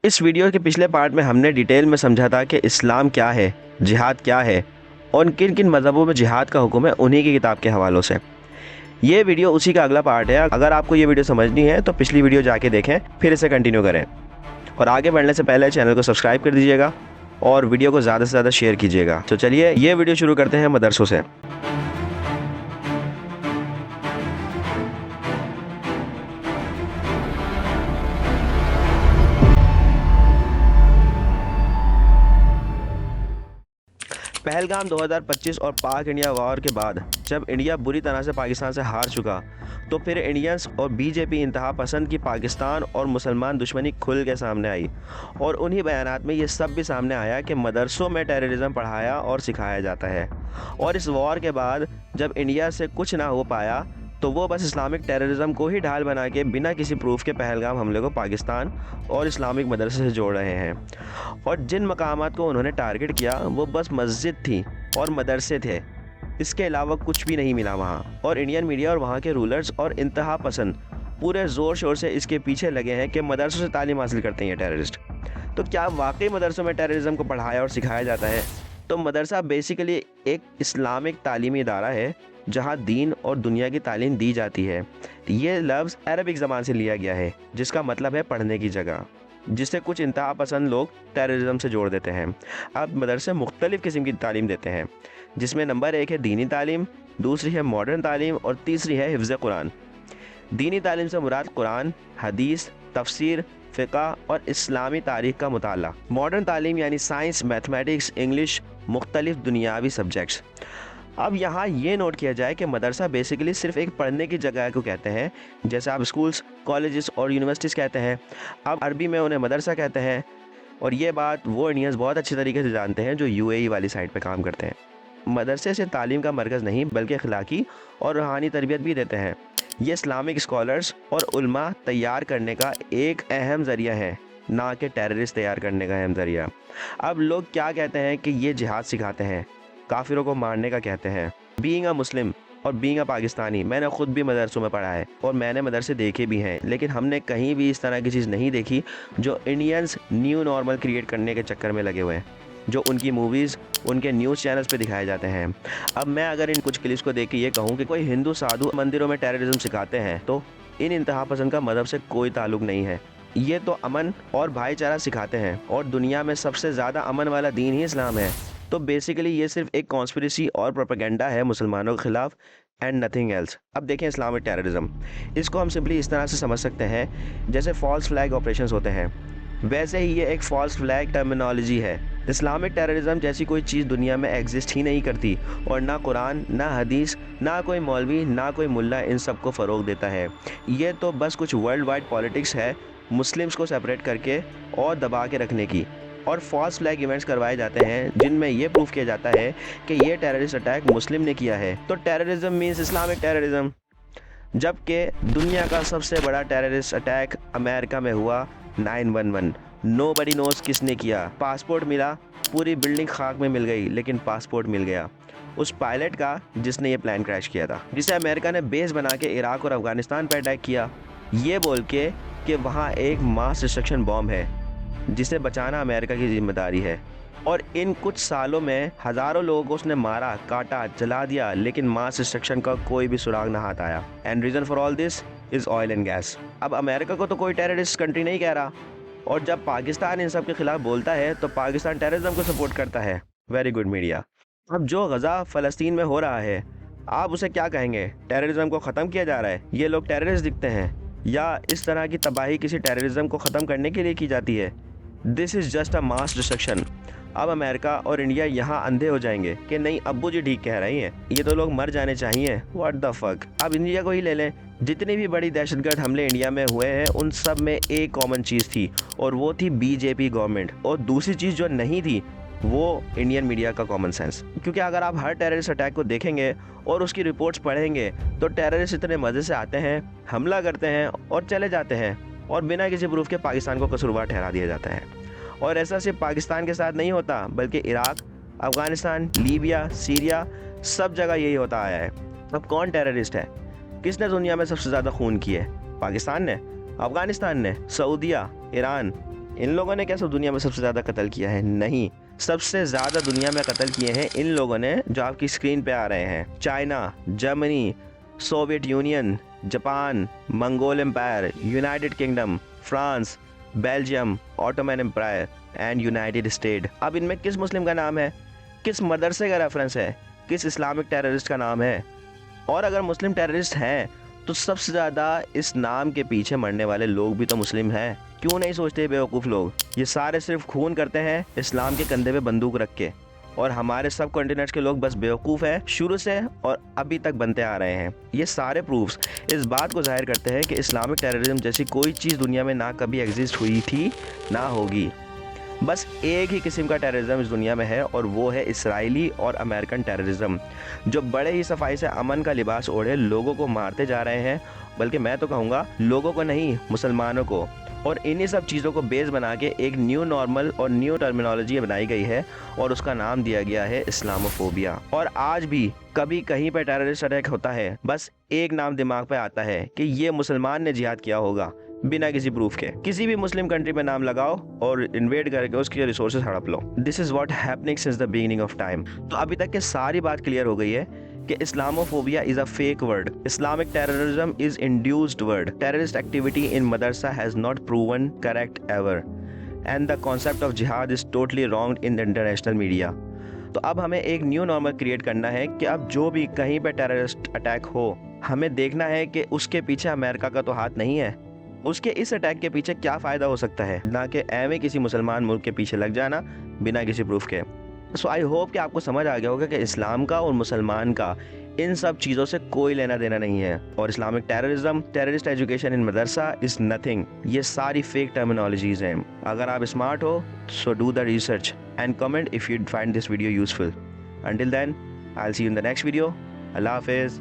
इस वीडियो के पिछले पार्ट में हमने डिटेल में समझा था कि इस्लाम क्या है, जिहाद क्या है और किन किन मज़हबों में जिहाद का हुक्म है, उन्हीं की किताब के हवालों से। ये वीडियो उसी का अगला पार्ट है। अगर आपको ये वीडियो समझनी है तो पिछली वीडियो जाके देखें, फिर इसे कंटिन्यू करें। और आगे बढ़ने से पहले चैनल को सब्सक्राइब कर दीजिएगा और वीडियो को ज़्यादा से ज़्यादा शेयर कीजिएगा। तो चलिए ये वीडियो शुरू करते हैं मदरसों से। पहलगाम 2025 और पाक इंडिया वॉर के बाद जब इंडिया बुरी तरह से पाकिस्तान से हार चुका, तो फिर इंडियंस और बीजेपी इंतहा पसंद की पाकिस्तान और मुसलमान दुश्मनी खुल के सामने आई। और उन्हीं बयानात में ये सब भी सामने आया कि मदरसों में टेररिज्म पढ़ाया और सिखाया जाता है। और इस वॉर के बाद जब इंडिया से कुछ ना हो पाया तो वो बस इस्लामिक टेररिज्म को ही ढाल बना के बिना किसी प्रूफ के पहलगाम हमले को पाकिस्तान और इस्लामिक मदरसे से जोड़ रहे हैं। और जिन मकामात को उन्होंने टारगेट किया वो बस मस्जिद थी और मदरसे थे, इसके अलावा कुछ भी नहीं मिला वहाँ। और इंडियन मीडिया और वहाँ के रूलर्स और इंतहा पसंद पूरे ज़ोर शोर से इसके पीछे लगे हैं कि मदरसों से तालीम हासिल करते हैं ये टेररिस्ट। तो क्या वाकई मदरसों में टेररिज्म को पढ़ाया और सिखाया जाता है? तो मदरसा बेसिकली एक इस्लामिक तालीमी इदारा है जहाँ दीन और दुनिया की तालीम दी जाती है। ये लफ्ज़ अरबिक ज़बान से लिया गया है जिसका मतलब है पढ़ने की जगह, जिससे कुछ इंतहा पसंद लोग टेररिज्म से जोड़ देते हैं। अब मदरसे मुख्तलिफ़ किस्म की तालीम देते हैं, जिसमें नंबर 1 है दीनी तालीम, दूसरी है मॉडर्न तालीम और तीसरी है हिफ्ज़ कुरान। दीनी तालीम से मुराद कुरान, हदीस, तफसीर, फ़िक़्ह और इस्लामी तारीख़ का मुताला। मॉडर्न तालीम यानी साइंस, मैथमेटिक्स, इंग्लिश, मुख्तलिफ़ दुनियावी सब्जेक्ट्स। अब यहाँ ये नोट किया जाए कि मदरसा बेसिकली सिर्फ एक पढ़ने की जगह को कहते हैं, जैसे आप स्कूल्स, कॉलेजेस और यूनिवर्सिटीज़ कहते हैं। अब अरबी में उन्हें मदरसा कहते हैं। और ये बात वो इंडियंस बहुत अच्छी तरीके से जानते हैं जो यूएई वाली साइड पे काम करते हैं। मदरसे से तालीम का मरकज़ नहीं बल्कि अखलाकी और रूहानी तरबियत भी देते हैं। ये इस्लामिक स्कॉलर्स और उलमा तैयार करने का एक अहम ज़रिया है, ना कि टेररिस्ट तैयार करने का अहम ज़रिया। अब लोग क्या कहते हैं कि ये जिहाद सिखाते हैं, काफिरों को मारने का कहते हैं। बीइंग अ मुस्लिम और बीइंग अ पाकिस्तानी, मैंने ख़ुद भी मदरसों में पढ़ा है और मैंने मदरसे देखे भी हैं, लेकिन हमने कहीं भी इस तरह की चीज़ नहीं देखी जो इंडियंस न्यू नॉर्मल क्रिएट करने के चक्कर में लगे हुए हैं, जो उनकी मूवीज़, उनके न्यूज़ चैनल्स पे दिखाए जाते हैं। अब मैं अगर इन कुछ क्लिप्स को देख के ये कहूँ कि कोई हिंदू साधु मंदिरों में टेररिज्म सिखाते हैं, तो इन इंतहा पसंद का मज़हब से कोई ताल्लुक़ नहीं है। ये तो अमन और भाईचारा सिखाते हैं और दुनिया में सबसे ज़्यादा अमन वाला दीन ही इस्लाम है। तो बेसिकली ये सिर्फ एक कॉन्स्पिरेसी और प्रोपेगेंडा है मुसलमानों के खिलाफ एंड नथिंग एल्स। अब देखें इस्लामिक टेररिज्म, इसको हम सिंपली इस तरह से समझ सकते हैं जैसे फॉल्स फ्लैग ऑपरेशंस होते हैं, वैसे ही ये एक फॉल्स फ्लैग टर्मिनोलॉजी है। इस्लामिक टेररिज्म जैसी कोई चीज़ दुनिया में एग्जिस्ट ही नहीं करती और ना कुरान, ना हदीस, ना कोई मौलवी, ना कोई मुल्ला इन सब को फ़रोग देता है। ये तो बस कुछ वर्ल्ड वाइड पॉलिटिक्स है मुस्लिम्स को सेपरेट करके और दबा के रखने की। और फॉल्स फ्लैग इवेंट्स करवाए जाते हैं जिनमें यह प्रूफ किया जाता है कि ये टेररिस्ट अटैक मुस्लिम ने किया है, तो टेररिज्म मीन्स इस्लामिक टेररिज्म। जबकि दुनिया का सबसे बड़ा टेररिस्ट अटैक अमेरिका में हुआ 9/11। नोबडी नोज किसने किया। पासपोर्ट मिला, पूरी बिल्डिंग खाक में मिल गई, लेकिन पासपोर्ट मिल गया उस पायलट का जिसने ये प्लान क्रैश किया था, जिसे अमेरिका ने बेस बना के इराक और अफगानिस्तान पर अटैक किया, ये बोल के कि वहाँ एक मास डिस्ट्रक्शन बॉम्ब है जिसे बचाना अमेरिका की जिम्मेदारी है। और इन कुछ सालों में हज़ारों लोगों को उसने मारा, काटा, जला दिया, लेकिन मास डिस्ट्रक्शन का कोई भी सुराग ना हाथ आया। And reason for all this is oil and gas. अब अमेरिका को तो कोई टेररिस्ट कंट्री नहीं कह रहा, और जब पाकिस्तान इन सब के खिलाफ बोलता है तो पाकिस्तान टेररिज्म को सपोर्ट करता है। Very good media. अब जो गज़ा फ़लस्तीन में हो रहा है, आप उसे क्या कहेंगे? टेररिज्म को ख़त्म किया जा रहा है? ये लोग टेररिस्ट दिखते हैं, या इस तरह की तबाही किसी टेररिज्म को ख़त्म करने के लिए की जाती है? This is just a mass destruction. अब अमेरिका और इंडिया यहाँ अंधे हो जाएंगे कि नहीं, अब्बू जी ठीक कह रही हैं, ये तो लोग मर जाने चाहिए। What the fuck. अब इंडिया को ही ले लें, जितने भी बड़ी दहशतगर्द हमले इंडिया में हुए हैं उन सब में एक कॉमन चीज़ थी, और वो थी बीजेपी गवर्नमेंट। और दूसरी चीज़ जो नहीं थी वो इंडियन मीडिया का कॉमन सेंस। क्योंकि अगर आप हर टेररिस्ट अटैक को देखेंगे और उसकी रिपोर्ट्स पढ़ेंगे तो टेररिस्ट इतने मज़े से आते हैं, हमला करते हैं और चले जाते हैं, और बिना किसी प्रूफ के पाकिस्तान को कसूरवार ठहरा दिया जाता है। और ऐसा सिर्फ पाकिस्तान के साथ नहीं होता, बल्कि इराक, अफ़गानिस्तान, लीबिया, सीरिया, सब जगह यही होता आया है। अब कौन टेररिस्ट है? किसने दुनिया में सबसे ज़्यादा खून किए? पाकिस्तान ने, अफ़गानिस्तान ने, सऊदिया, ईरान, इन लोगों ने क्या सब दुनिया में सबसे ज़्यादा कत्ल किया है? नहीं, सबसे ज़्यादा दुनिया में कत्ल किए हैं इन लोगों ने जो आपकी स्क्रीन पे आ रहे हैं। China, Germany, Soviet Union, Japan, Mongol Empire, United Kingdom, France, Belgium, Ottoman Empire and United State. अब इनमें किस मुस्लिम का नाम है, किस मदरसे का रेफरेंस है, किस इस्लामिक टेररिस्ट का नाम है? और अगर मुस्लिम टेररिस्ट हैं तो सबसे ज़्यादा इस नाम के पीछे मरने वाले लोग भी तो मुस्लिम हैं। क्यों नहीं सोचते बेवकूफ़ लोग? ये सारे सिर्फ खून करते हैं इस्लाम के कंधे पे बंदूक रख के, और हमारे सब कॉन्टिनेंट्स के लोग बस बेवकूफ़ हैं शुरू से और अभी तक बनते आ रहे हैं। ये सारे प्रूफ्स इस बात को जाहिर करते हैं कि इस्लामिक टेररिज्म जैसी कोई चीज़ दुनिया में ना कभी एग्जिस्ट हुई थी ना होगी। बस एक ही किस्म का टेररिज्म इस दुनिया में है और वो है इसराइली और अमेरिकन टेररिज्म, जो बड़े ही सफाई से अमन का लिबास ओढ़े लोगों को मारते जा रहे हैं, बल्कि मैं तो कहूँगा लोगों को नहीं, मुसलमानों को। और इन्हीं सब चीज़ों को बेस बना के एक न्यू नॉर्मल और न्यू टर्मिनोलॉजी बनाई गई है और उसका नाम दिया गया है इस्लामोफोबिया। और आज भी कभी कहीं पर टेररिस्ट अटैक होता है, बस एक नाम दिमाग पे आता है कि ये मुसलमान ने जिहाद किया होगा, बिना किसी प्रूफ के। किसी भी मुस्लिम कंट्री पे नाम लगाओ और इन्वेड करके उसके रिसोर्सेज हड़प लो। This is what happening since the beginning of time. तो अभी तक के सारी बात क्लियर हो गई है कि Islamophobia is a fake word, Islamic terrorism is induced word, terrorist activity in madrasa has not proven correct ever, and the concept of jihad is totally wrong in the international media. तो अब हमें एक new normal create करना है कि अब जो भी कहीं पर टेररिस्ट अटैक हो, हमें देखना है कि उसके पीछे अमेरिका का तो हाथ नहीं है। उसके इस अटैक के पीछे क्या फ़ायदा हो सकता है, ना कि एवं किसी मुसलमान मुल्क के पीछे लग जाना बिना किसी प्रूफ के। सो आई होप कि आपको समझ आ गया होगा कि इस्लाम का और मुसलमान का इन सब चीज़ों से कोई लेना देना नहीं है। और Islamic terrorism, terrorist education in madrasa is nothing. ये सारी फेक टर्मिनोलॉजीज़ हैं। अगर आप स्मार्ट हो so do the research and comment if you find this video useful. Until then I will see you in the next video. अल्लाह हाफिज़।